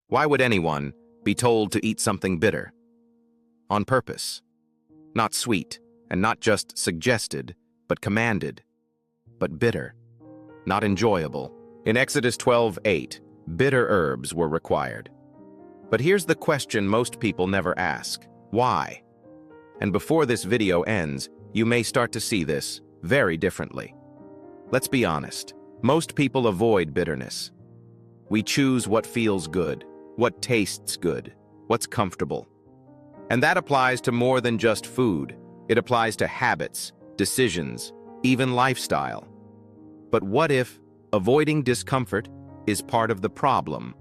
Why would anyone be told to eat something bitter? On purpose. Not sweet, and not just suggested, but commanded. But bitter. Not enjoyable. In Exodus 12:8, bitter herbs were required. But here's the question most people never ask. Why? And before this video ends, you may start to see this very differently. Let's be honest. Most people avoid bitterness. We choose what feels good, what tastes good, what's comfortable. And that applies to more than just food. It applies to habits, decisions, even lifestyle. But what if avoiding discomfort is part of the problem?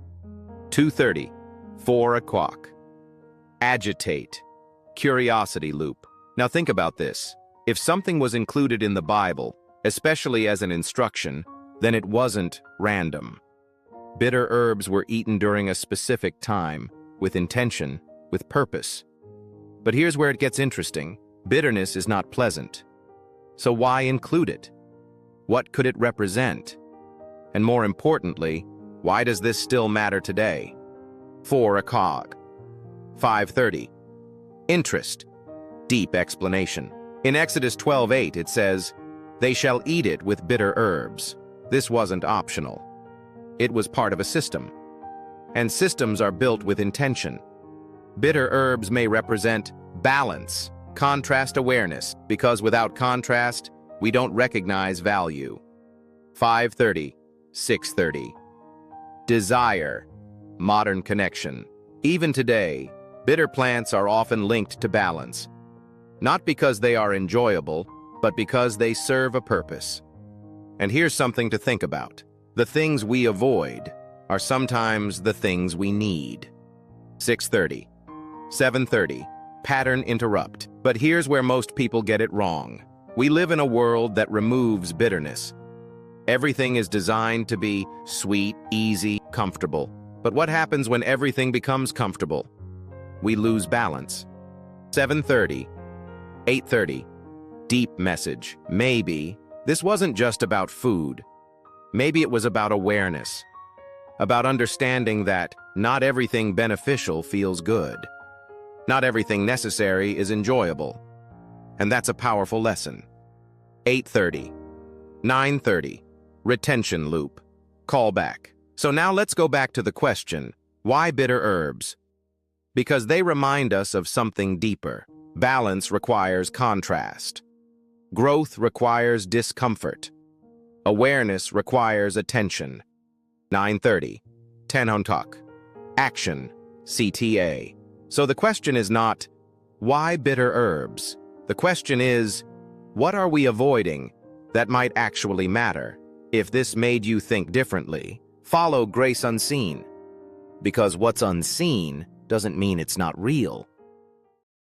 2:30, 4 o'clock. Agitate. Curiosity loop. Now think about this. If something was included in the Bible, especially as an instruction, then it wasn't random. Bitter herbs were eaten during a specific time, with intention, with purpose. But here's where it gets interesting. Bitterness is not pleasant. So why include it? What could it represent? And more importantly, why does this still matter today? 4 o'clock. 5:30. Interest. Deep explanation. In Exodus 12:8 it says, "They shall eat it with bitter herbs." This wasn't optional. It was part of a system. And systems are built with intention. Bitter herbs may represent balance, contrast awareness, because without contrast, we don't recognize value. 5:30, 6:30. Desire, modern connection. Even today, bitter plants are often linked to balance. Not because they are enjoyable, but because they serve a purpose. And here's something to think about. The things we avoid are sometimes the things we need. 6:30, 7:30. Pattern interrupt. But here's where most people get it wrong. We live in a world that removes bitterness. Everything is designed to be sweet, easy, comfortable. But what happens when everything becomes comfortable? We lose balance. 7:30, 8:30. Deep message. Maybe this wasn't just about food. Maybe it was about awareness. About understanding that not everything beneficial feels good. Not everything necessary is enjoyable. And that's a powerful lesson. 8:30, 9:30. Retention loop. Callback. So now let's go back to the question, why bitter herbs? Because they remind us of something deeper. Balance requires contrast. Growth requires discomfort. Awareness requires attention. 9:30. 10 on talk. Action. CTA. So the question is not, why bitter herbs? The question is, what are we avoiding that might actually matter? If this made you think differently, follow Grace Unseen. Because what's unseen doesn't mean it's not real.